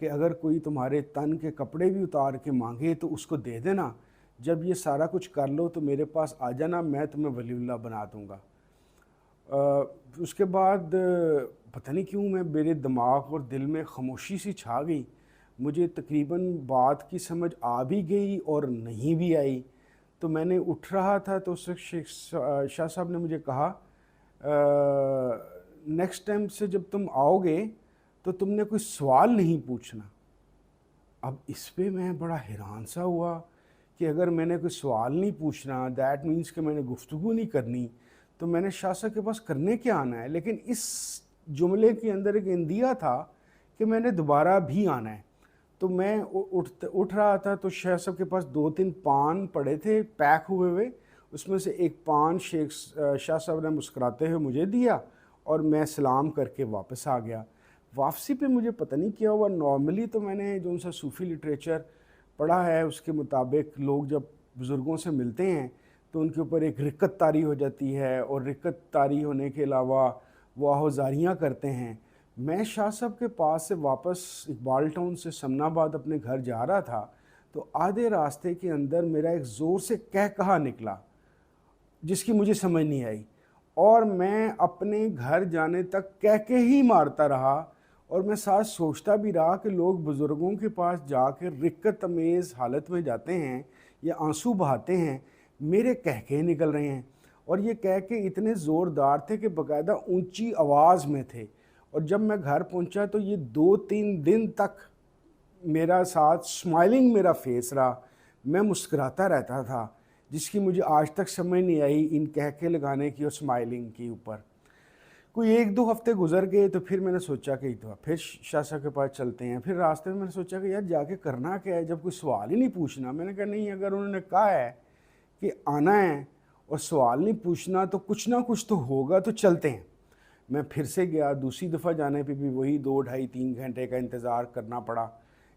کہ اگر کوئی تمہارے تن کے کپڑے بھی اتار کے مانگے تو اس کو دے دینا، جب یہ سارا کچھ کر لو تو میرے پاس آ جانا، میں تمہیں ولی اللہ بنا دوں گا۔ اس کے بعد پتہ نہیں کیوں میرے دماغ اور دل میں خاموشی سی چھا گئی، مجھے تقریباً بات کی سمجھ آ بھی گئی اور نہیں بھی آئی۔ تو میں نے اٹھ رہا تھا تو اس وقت شاہ صاحب نے مجھے کہا نیکسٹ ٹائم سے جب تم آؤ گے تو تم نے کوئی سوال نہیں پوچھنا۔ اب اس پہ میں بڑا حیران سا ہوا کہ اگر میں نے کوئی سوال نہیں پوچھنا دیٹ مینس کہ میں نے گفتگو نہیں کرنی، تو میں نے شاہ صاحب کے پاس کرنے کیا آنا ہے؟ لیکن اس جملے کے اندر ایک اندیا تھا کہ میں نے دوبارہ بھی آنا ہے۔ تو میں اٹھ رہا تھا تو شاہ صاحب کے پاس 2-3 پان پڑے تھے پیک ہوئے ہوئے، اس میں سے ایک پان شاہ صاحب نے مسکراتے ہوئے مجھے دیا اور میں سلام کر کے واپس آ گیا۔ واپسی پہ مجھے پتہ نہیں کیا ہوا، نارملی تو میں نے جو ان سا صوفی لٹریچر پڑھا ہے اس کے مطابق لوگ جب بزرگوں سے ملتے ہیں تو ان کے اوپر ایک رکت طاری ہو جاتی ہے، اور رکت طاری ہونے کے علاوہ وہ آہوازاریاں کرتے ہیں۔ میں شاہ صاحب کے پاس سے واپس اقبال ٹاؤن سے سمن آباد اپنے گھر جا رہا تھا تو آدھے راستے کے اندر میرا ایک زور سے کہا نکلا جس کی مجھے سمجھ نہیں آئی، اور میں اپنے گھر جانے تک کہہ ہی مارتا رہا، اور میں ساتھ سوچتا بھی رہا کہ لوگ بزرگوں کے پاس جا کے رکت امیز حالت میں جاتے ہیں یا آنسو بہاتے ہیں، میرے کہے نکل رہے ہیں، اور یہ کہہ اتنے زوردار تھے کہ باقاعدہ اونچی آواز میں تھے۔ اور جب میں گھر پہنچا تو یہ 2-3 دن تک میرا ساتھ اسمائلنگ میرا فیس رہا، میں مسکراتا رہتا تھا، جس کی مجھے آج تک سمجھ نہیں آئی ان کہے لگانے کی اور اسمائلنگ کی اوپر۔ کوئی 1-2 ہفتے گزر گئے تو پھر میں نے سوچا کہ پھر شاہ صاحب کے پاس چلتے ہیں۔ پھر راستے میں نے سوچا کہ یار جا کے کرنا کیا ہے جب کوئی سوال ہی نہیں پوچھنا۔ میں نے کہا نہیں، اگر انہوں نے کہا ہے کہ آنا ہے اور سوال نہیں پوچھنا تو کچھ نہ کچھ تو ہوگا، تو چلتے ہیں۔ میں پھر سے گیا، دوسری دفعہ جانے پہ بھی وہی 2-2.5-3 گھنٹے کا انتظار کرنا پڑا۔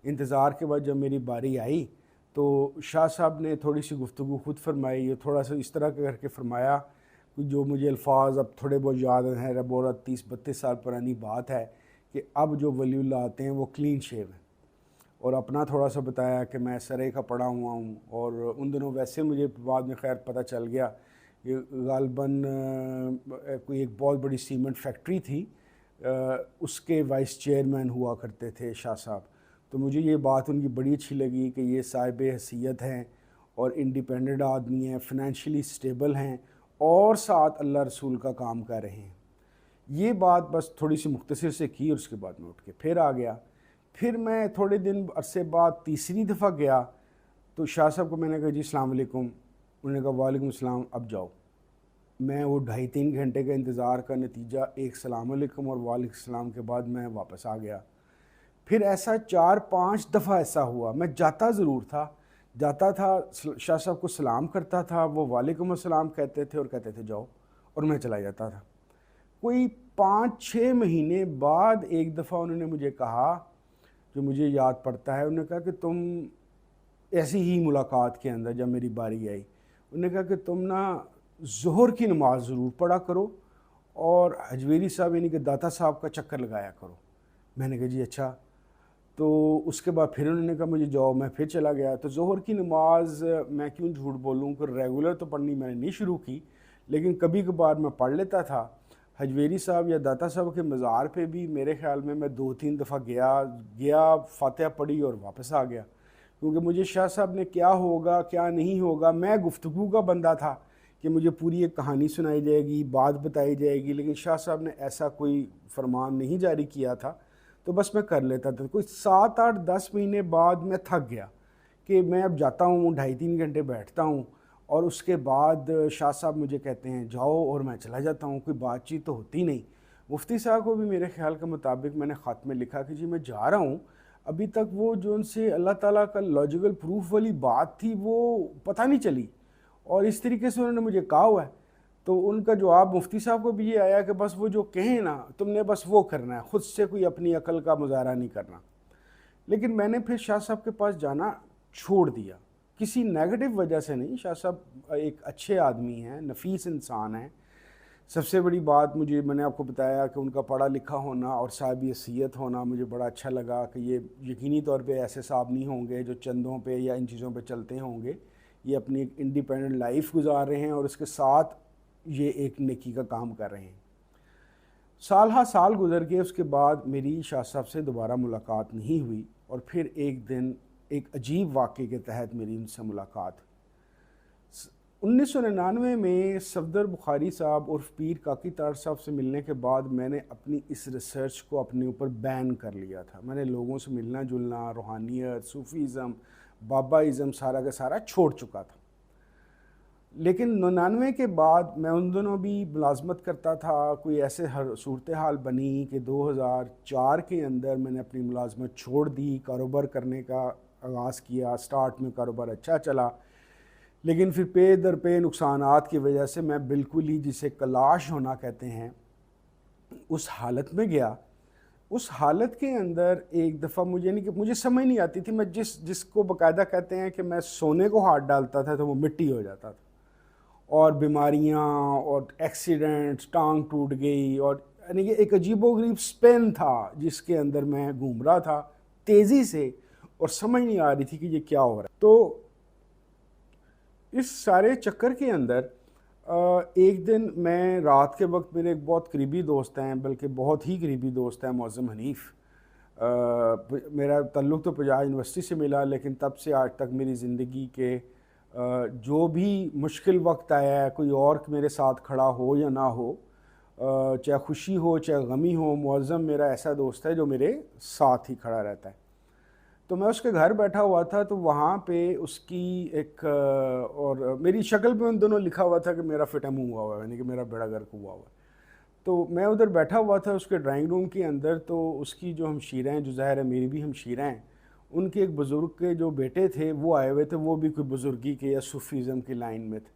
انتظار کے بعد جب میری باری آئی تو شاہ صاحب نے تھوڑی سی گفتگو خود فرمائی، اور تھوڑا سا اس طرح کر کے فرمایا جو مجھے الفاظ اب تھوڑے بہت یاد ہیں، ربورہ 30-32 سال پرانی بات ہے، کہ اب جو ولی اللہ آتے ہیں وہ کلین شیو ہیں، اور اپنا تھوڑا سا بتایا کہ میں سرے کا پڑا ہوا ہوں، اور ان دنوں ویسے مجھے بعد میں خیر پتہ چل گیا کہ غالباً کوئی ایک بہت بڑی سیمنٹ فیکٹری تھی، اس کے وائس چیئرمین ہوا کرتے تھے شاہ صاحب۔ تو مجھے یہ بات ان کی بڑی اچھی لگی کہ یہ صاحب حیثیت ہیں اور انڈیپینڈنٹ آدمی ہیں، فنینشلی سٹیبل ہیں، اور ساتھ اللہ رسول کا کام کر رہے ہیں۔ یہ بات بس تھوڑی سی مختصر سے کی، اور اس کے بعد میں اٹھ کے پھر آ گیا۔ پھر میں تھوڑے دن عرصے بعد تیسری دفعہ گیا تو شاہ صاحب کو میں نے کہا جی السلام علیکم، انہوں نے کہا وعلیکم السلام، اب جاؤ۔ میں وہ 2.5-3 گھنٹے کا انتظار کا نتیجہ ایک السلام علیکم اور وعلیکم السلام کے بعد میں واپس آ گیا۔ پھر ایسا 4-5 دفعہ ایسا ہوا، میں جاتا ضرور تھا، جاتا تھا شاہ صاحب کو سلام کرتا تھا، وہ وعلیکم السلام کہتے تھے اور کہتے تھے جاؤ، اور میں چلا جاتا تھا۔ کوئی 5-6 مہینے بعد ایک دفعہ انہوں نے مجھے کہا، جو مجھے یاد پڑتا ہے، انہوں نے کہا کہ تم ایسی ہی ملاقات کے اندر جب میری باری آئی، انہوں نے کہا کہ تم نا ظہر کی نماز ضرور پڑھا کرو اور حجویری صاحب یعنی کہ داتا صاحب کا چکر لگایا کرو۔ میں نے کہا جی اچھا۔ تو اس کے بعد پھر انہوں نے کہا مجھے جاؤ، میں پھر چلا گیا۔ تو ظہر کی نماز میں کیوں جھوٹ بولوں کہ ریگولر تو پڑھنی میں نے نہیں شروع کی، لیکن کبھی کبھار میں پڑھ لیتا تھا۔ حجویری صاحب یا داتا صاحب کے مزار پہ بھی میرے خیال میں 2-3 دفعہ گیا، فاتحہ پڑھی اور واپس آ گیا، کیونکہ مجھے شاہ صاحب نے کیا ہوگا کیا نہیں ہوگا، میں گفتگو کا بندہ تھا کہ مجھے پوری ایک کہانی سنائی جائے گی، بات بتائی جائے گی، لیکن شاہ صاحب نے ایسا کوئی فرمان نہیں جاری کیا تھا، تو بس میں کر لیتا تھا۔ کوئی 7-8-10 مہینے بعد میں تھک گیا کہ میں اب جاتا ہوں 2.5-3 گھنٹے بیٹھتا ہوں، اور اس کے بعد شاہ صاحب مجھے کہتے ہیں جاؤ، اور میں چلا جاتا ہوں، کوئی بات چیت تو ہوتی نہیں۔ مفتی صاحب کو بھی میرے خیال کے مطابق میں نے خط میں لکھا کہ جی میں جا رہا ہوں، ابھی تک وہ جو ان سے اللہ تعالیٰ کا لاجیکل پروف والی بات تھی وہ پتہ نہیں چلی، اور اس طریقے سے انہوں نے مجھے کہا ہوا ہے۔ تو ان کا جواب مفتی صاحب کو بھی یہ آیا کہ بس وہ جو کہیں نا تم نے بس وہ کرنا ہے، خود سے کوئی اپنی عقل کا مظاہرہ نہیں کرنا۔ لیکن میں نے پھر شاہ صاحب کے پاس جانا چھوڑ دیا، کسی نیگیٹو وجہ سے نہیں۔ شاہ صاحب ایک اچھے آدمی ہیں، نفیس انسان ہیں، سب سے بڑی بات میں نے آپ کو بتایا کہ ان کا پڑھا لکھا ہونا اور صاحب حیثیت ہونا مجھے بڑا اچھا لگا کہ یہ یقینی طور پہ ایسے صاحب نہیں ہوں گے جو چندوں پہ یا ان چیزوں پہ چلتے ہوں گے، یہ اپنی ایک انڈیپینڈنٹ لائف گزار رہے ہیں اور اس کے ساتھ یہ ایک نیکی کا کام کر رہے ہیں۔ سال ہا سال گزر گئے، اس کے بعد میری شاہ صاحب سے دوبارہ ملاقات نہیں ہوئی، اور پھر ایک دن ایک عجیب واقعے کے تحت میری ان سے ملاقات ہوئی۔ 1999 میں صفدر بخاری صاحب عرف پیر کاکی تار صاحب سے ملنے کے بعد میں نے اپنی اس ریسرچ کو اپنے اوپر بین کر لیا تھا۔ میں نے لوگوں سے ملنا جلنا، روحانیت، صوفیزم، باباازم سارا کا سارا چھوڑ چکا تھا۔ لیکن 99 کے بعد میں ان دنوں بھی ملازمت کرتا تھا، کوئی ایسے صورتحال بنی کہ 2004 کے اندر میں نے اپنی ملازمت چھوڑ دی، کاروبار کرنے کا آغاز کیا۔ سٹارٹ میں کاروبار اچھا چلا، لیکن پھر پے در پے نقصانات کی وجہ سے میں بالکل ہی جسے کلاش ہونا کہتے ہیں اس حالت میں گیا۔ اس حالت کے اندر ایک دفعہ مجھے سمجھ نہیں آتی تھی، میں جس کو باقاعدہ کہتے ہیں کہ میں سونے کو ہاتھ ڈالتا تھا تو وہ مٹی ہو جاتا تھا، اور بیماریاں اور ایکسیڈنٹس، ٹانگ ٹوٹ گئی، اور یعنی کہ ایک عجیب و غریب اسپین تھا جس کے اندر میں گھوم رہا تھا تیزی سے، اور سمجھ نہیں آ رہی تھی کہ یہ کیا ہو رہا ہے۔ تو اس سارے چکر کے اندر ایک دن میں رات کے وقت، میرے ایک بہت قریبی دوست ہیں، بلکہ بہت ہی قریبی دوست ہیں، معظم حنیف، میرا تعلق تو پنجاب یونیورسٹی سے ملا، لیکن تب سے آج تک میری زندگی کے جو بھی مشکل وقت آیا ہے، کوئی اور میرے ساتھ کھڑا ہو یا نہ ہو، چاہے خوشی ہو چاہے غمی ہو، معظم میرا ایسا دوست ہے جو میرے ساتھ ہی کھڑا رہتا ہے۔ تو میں اس کے گھر بیٹھا ہوا تھا، تو وہاں پہ اس کی ایک اور میری شکل پہ ان دونوں لکھا ہوا تھا کہ میرا فٹم ہوا ہوا ہے، یعنی کہ میرا بیڑا غرق ہوا ہوا ہے۔ تو میں ادھر بیٹھا ہوا تھا اس کے ڈرائنگ روم کے اندر، تو اس کی جو ہمشیرہ ہیں، جو ظاہر ہے میری بھی ہمشیرہ ہیں، ان کے ایک بزرگ کے جو بیٹے تھے وہ آئے ہوئے تھے، وہ بھی کوئی بزرگی کے یا صوفیزم کی لائن میں تھے۔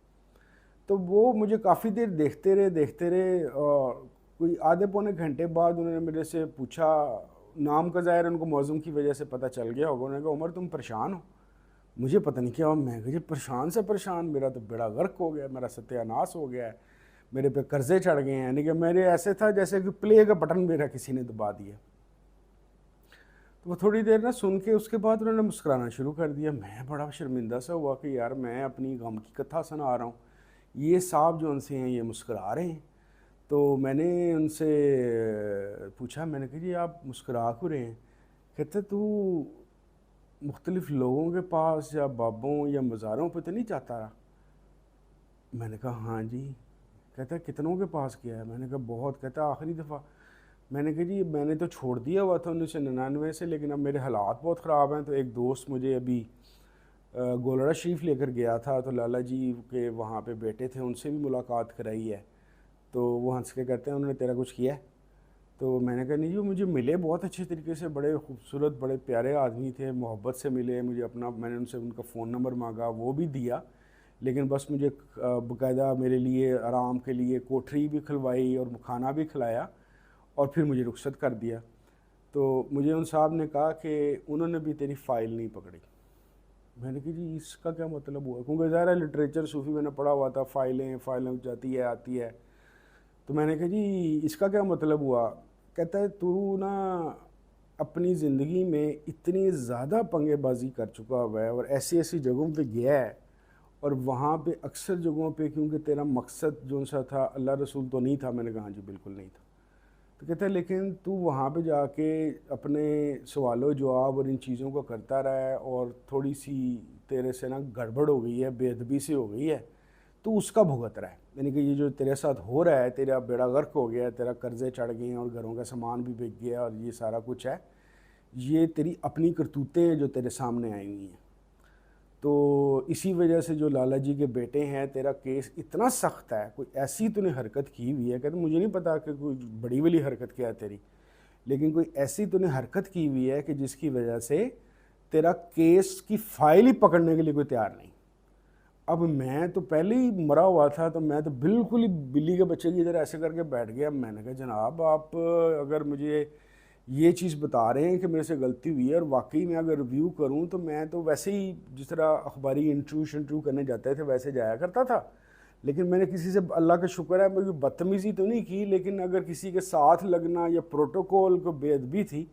تو وہ مجھے کافی دیر دیکھتے رہے، اور کوئی آدھے پونے گھنٹے بعد انہوں نے میرے سے پوچھا، نام کا ظاہر ان کو معظم کی وجہ سے پتہ چل گیا ہوگا، انہوں نے کہا عمر تم پریشان ہو؟ مجھے پتہ نہیں کیا، میں کہا جی پریشان سے پریشان، میرا تو بیڑا غرق ہو گیا، میرا ستیہ ناس ہو گیا ہے، میرے پہ قرضے چڑھ گئے ہیں، یعنی کہ میرے ایسے تھا جیسے کہ پلے کا بٹن میرا کسی نے دبا دیا۔ تو وہ تھوڑی دیر سن کے اس کے بعد انہوں نے مسکرانا شروع کر دیا۔ میں بڑا شرمندہ سا ہوا کہ یار میں اپنی غم کی کتھا سنا رہا ہوں، یہ صاحب جو ان سے ہیں یہ مسکرا رہے ہیں۔ تو میں نے ان سے پوچھا، میں نے کہا جی آپ مسکرا کیوں رہے ہیں؟ کہتے تو مختلف لوگوں کے پاس یا بابوں یا مزاروں پہ تو نہیں جاتا رہا؟ میں نے کہا ہاں جی۔ کہتا ہے کتنوں کے پاس کیا ہے؟ میں نے کہا بہت۔ کہتا ہے آخری دفعہ؟ میں نے کہا جی میں نے تو چھوڑ دیا ہوا تھا 1999 سے، لیکن اب میرے حالات بہت خراب ہیں۔ تو ایک دوست مجھے ابھی گولڑا شریف لے کر گیا تھا، تو لالا جی کے وہاں پہ بیٹے تھے، ان سے بھی ملاقات کرائی ہے۔ تو وہ ہنس کے کہتے ہیں انہوں نے تیرا کچھ کیا ہے؟ تو میں نے کہا نہیں جی، مجھے ملے بہت اچھے طریقے سے، بڑے خوبصورت بڑے پیارے آدمی تھے، محبت سے ملے مجھے، میں نے ان سے ان کا فون نمبر مانگا، وہ بھی دیا، لیکن بس مجھے باقاعدہ میرے لیے آرام کے لیے کوٹھری بھی کھلوائی اور کھانا بھی کھلایا، اور پھر مجھے رخصت کر دیا۔ تو مجھے ان صاحب نے کہا کہ انہوں نے بھی تیری فائل نہیں پکڑی۔ میں نے کہا جی اس کا کیا مطلب ہوا؟ کیونکہ ظاہر ہے لٹریچر صوفی میں نے پڑھا ہوا تھا، فائلیں جاتی ہے آتی ہے۔ تو میں نے کہا جی اس کا کیا مطلب ہوا؟ کہتا ہے تو نا اپنی زندگی میں اتنی زیادہ پنگے بازی کر چکا ہوا ہے، اور ایسی ایسی جگہوں پہ گیا ہے، اور وہاں پہ اکثر جگہوں پہ کیونکہ تیرا مقصد جو سا تھا اللہ رسول تو نہیں تھا۔ میں نے کہا ہاں جی بالکل نہیں تھا۔ تو کہتا ہے لیکن تو وہاں پہ جا کے اپنے سوال و جواب اور ان چیزوں کو کرتا رہا ہے، اور تھوڑی سی تیرے سے نا گڑبڑ ہو گئی ہے، بے ادبی سے ہو گئی ہے، تو اس کا بھگت رہا ہے۔ یعنی کہ یہ جو تیرے ساتھ ہو رہا ہے، تیرا بیڑا غرق ہو گیا ہے، تیرا قرضے چڑھ گئے ہیں، اور گھروں کا سامان بھی بک گیا، اور یہ سارا کچھ ہے، یہ تیری اپنی کرتوتیں ہیں جو تیرے سامنے آئی ہوئی ہیں۔ تو اسی وجہ سے جو لالا جی کے بیٹے ہیں، تیرا کیس اتنا سخت ہے، کوئی ایسی تو نے حرکت کی ہوئی ہے، کہتے مجھے نہیں پتا کہ کوئی بڑی والی حرکت کیا ہے تیری، لیکن کوئی ایسی تو نے حرکت کی ہوئی ہے کہ جس کی وجہ سے تیرا کیس کی فائل ہی پکڑنے کے لیے کوئی تیار نہیں۔ اب میں تو پہلے ہی مرا ہوا تھا، تو میں تو بالکل ہی بلی کے بچے کی ادھر ایسے کر کے بیٹھ گیا۔ میں نے کہا جناب آپ اگر مجھے یہ چیز بتا رہے ہیں کہ میرے سے غلطی ہوئی ہے، اور واقعی میں اگر ریویو کروں تو میں تو ویسے ہی جس طرح اخباری انٹرویو کرنے جاتے تھے ویسے جایا کرتا تھا، لیکن میں نے کسی سے, اللہ کا شکر ہے, میں بدتمیزی تو نہیں کی, لیکن اگر کسی کے ساتھ لگنا یا پروٹوکول کو بے ادبی تھی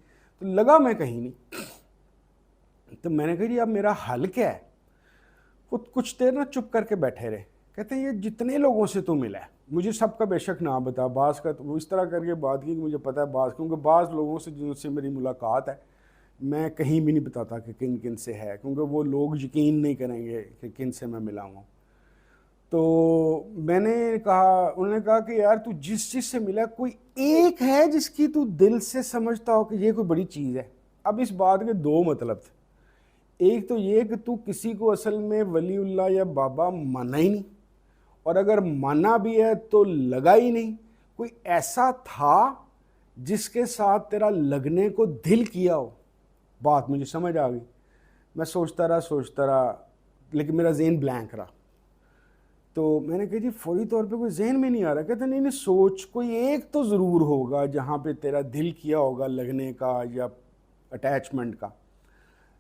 تو لگا میں کہیں نہیں. تو میں نے کہا جی اب میرا حل کیا ہے؟ خود کچھ دیر نا چپ کر کے بیٹھے رہے. کہتے ہیں یہ جتنے لوگوں سے تو ملا ہے, مجھے سب کا بے شک نہ بتا, بعض کا تو وہ اس طرح کر کے بات کی کہ مجھے پتہ ہے بعض, کیونکہ بعض لوگوں سے جن سے میری ملاقات ہے میں کہیں بھی نہیں بتاتا کہ کن کن سے ہے, کیونکہ وہ لوگ یقین نہیں کریں گے کہ کن سے میں ملا ہوں. تو میں نے کہا, انہوں نے کہا کہ یار تو جس چیز سے ملا کوئی ایک ہے جس کی تو دل سے سمجھتا ہو کہ یہ کوئی بڑی چیز ہے. اب اس بات کے دو مطلب تھے. ایک تو یہ کہ تو کسی کو اصل میں ولی اللہ یا بابا مانا ہی نہیں, اور اگر مانا بھی ہے تو لگا ہی نہیں. کوئی ایسا تھا جس کے ساتھ تیرا لگنے کو دل کیا ہو. بات مجھے سمجھ آ گئی. میں سوچتا رہا, لیکن میرا ذہن بلینک رہا. تو میں نے کہا جی فوری طور پہ کوئی ذہن میں نہیں آ رہا. کہتے نہیں سوچ, کوئی ایک تو ضرور ہوگا جہاں پہ تیرا دل کیا ہوگا لگنے کا یا اٹیچمنٹ کا.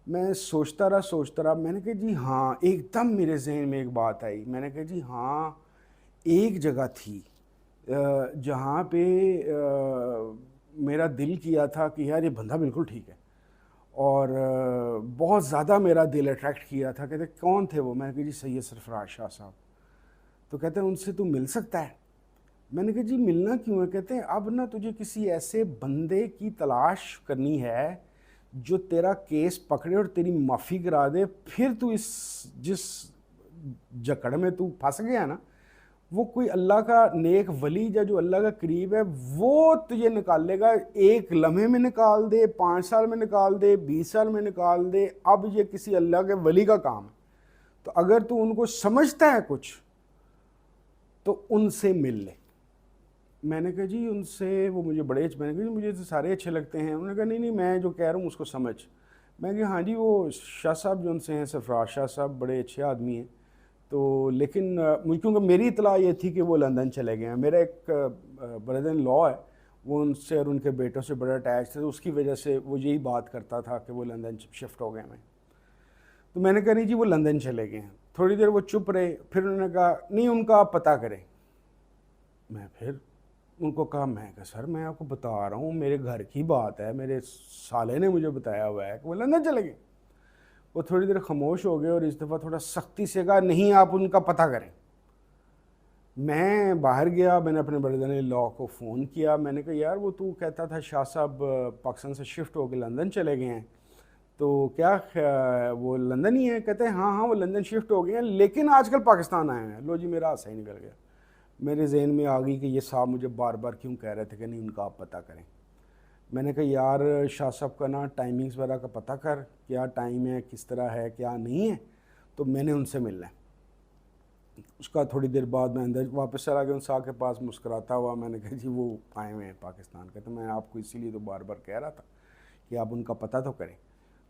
میں سوچتا رہا, میں نے کہا جی ہاں, ایک دم میرے ذہن میں ایک بات آئی. میں نے کہا جی ہاں, ایک جگہ تھی جہاں پہ میرا دل کیا تھا کہ یار یہ بندہ بالکل ٹھیک ہے, اور بہت زیادہ میرا دل اٹریکٹ کیا تھا. کہتے کون تھے وہ؟ میں نے کہا جی سید سرفراز شاہ صاحب. تو کہتے ہیں ان سے تو مل سکتا ہے. میں نے کہا جی ملنا کیوں ہے؟ کہتے ہیں اب نا تجھے کسی ایسے بندے کی تلاش کرنی ہے جو تیرا کیس پکڑے اور تیری معافی کرا دے. پھر تو اس جس جکڑ میں تو پھنس گیا نا, وہ کوئی اللہ کا نیک ولی یا جو اللہ کا قریب ہے وہ تجھے نکال لے گا. ایک لمحے میں نکال دے, 5 سال میں نکال دے, 20 سال میں نکال دے. اب یہ کسی اللہ کے ولی کا کام ہے. تو اگر تو ان کو سمجھتا ہے کچھ تو ان سے مل لے. میں نے کہا جی ان سے, وہ مجھے بڑے, میں نے کہا جی مجھے تو سارے اچھے لگتے ہیں. انہوں نے کہا نہیں میں جو کہہ رہا ہوں اس کو سمجھ. میں کہا ہاں جی وہ شاہ صاحب جو ان سے ہیں, سرفراز شاہ صاحب, بڑے اچھے آدمی ہیں. تو لیکن مجھ کیونکہ میری اطلاع یہ تھی کہ وہ لندن چلے گئے ہیں. میرا ایک بردر ان لا ہے, وہ ان سے اور ان کے بیٹوں سے بڑا اٹیچ تھے, تو اس کی وجہ سے وہ یہی بات کرتا تھا کہ وہ لندن شفٹ ہو گئے ہیں. تو میں نے کہا نہیں جی وہ لندن چلے گئے ہیں. تھوڑی دیر وہ چپ رہے, پھر انہوں نے کہا نہیں ان کا آپ پتہ کریں. میں پھر ان کو کہا, میں کہا سر میں آپ کو بتا رہا ہوں, میرے گھر کی بات ہے, میرے سالے نے مجھے بتایا ہوا ہے کہ وہ لندن چلے گئے. وہ تھوڑی دیر خاموش ہو گئے اور اس دفعہ تھوڑا سختی سے کہا نہیں آپ ان کا پتہ کریں. میں باہر گیا, میں نے اپنے بردر لا کو فون کیا. میں نے کہا یار وہ تو کہتا تھا شاہ صاحب پاکستان سے شفٹ ہو کے لندن چلے گئے ہیں, تو کیا وہ لندن ہی ہیں؟ کہتے ہیں ہاں وہ لندن شفٹ ہو گئے ہیں لیکن آج کل پاکستان آئے ہیں. لو جی میرا ہاتھ ہی نکل گیا. میرے ذہن میں آ گئی کہ یہ صاحب مجھے بار بار کیوں کہہ رہے تھے کہ نہیں ان کا آپ پتہ کریں. میں نے کہا یار شاہ صاحب کا نا ٹائمنگز وغیرہ کا پتہ کر, کیا ٹائم ہے, کس طرح ہے, کیا نہیں ہے. تو میں نے ان سے ملنا ہے. اس کا تھوڑی دیر بعد میں اندر واپس چلا گیا ان صاحب کے پاس مسکراتا ہوا. میں نے کہا جی وہ آئے ہوئے ہیں پاکستان کے. تو میں آپ کو اسی لیے تو بار بار کہہ رہا تھا کہ آپ ان کا پتہ تو کریں.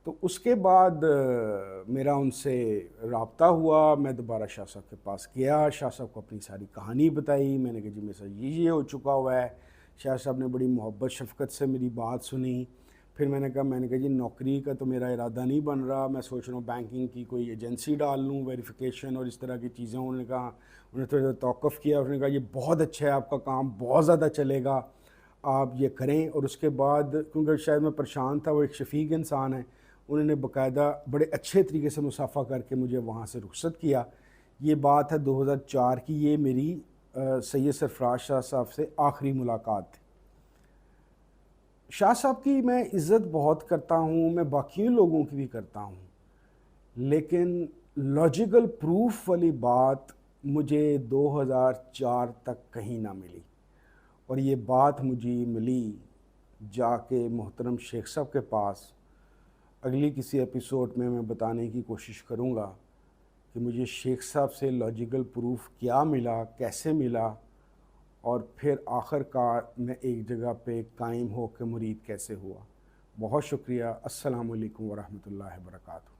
تو اس کے بعد میرا ان سے رابطہ ہوا. میں دوبارہ شاہ صاحب کے پاس گیا, شاہ صاحب کو اپنی ساری کہانی بتائی. میں نے کہا جی میرے ساتھ یہ ہو چکا ہوا ہے. شاہ صاحب نے بڑی محبت شفقت سے میری بات سنی. پھر میں نے کہا جی نوکری کا تو میرا ارادہ نہیں بن رہا, میں سوچ رہا ہوں بینکنگ کی کوئی ایجنسی ڈال لوں, ویریفیکیشن اور اس طرح کی چیزیں. انہوں نے کہا, انہوں نے تھوڑا توقف کیا. انہوں نے کہا یہ بہت اچھا ہے, آپ کا کام بہت زیادہ چلے گا, آپ یہ کریں. اور اس کے بعد کیونکہ شاید میں پریشان تھا, وہ ایک شفیق انسان ہے, انہوں نے باقاعدہ بڑے اچھے طریقے سے مصافحہ کر کے مجھے وہاں سے رخصت کیا. یہ بات ہے 2004 کی. یہ میری سید سرفراز شاہ صاحب سے آخری ملاقات تھی. شاہ صاحب کی میں عزت بہت کرتا ہوں, میں باقی لوگوں کی بھی کرتا ہوں, لیکن لاجیکل پروف والی بات مجھے 2004 تک کہیں نہ ملی. اور یہ بات مجھے ملی جا کے محترم شیخ صاحب کے پاس. اگلی کسی ایپیسوڈ میں بتانے کی کوشش کروں گا کہ مجھے شیخ صاحب سے لاجیکل پروف کیا ملا, کیسے ملا, اور پھر آخر کار میں ایک جگہ پہ قائم ہو کے مرید کیسے ہوا. بہت شکریہ. السلام علیکم ورحمۃ اللہ وبرکاتہ.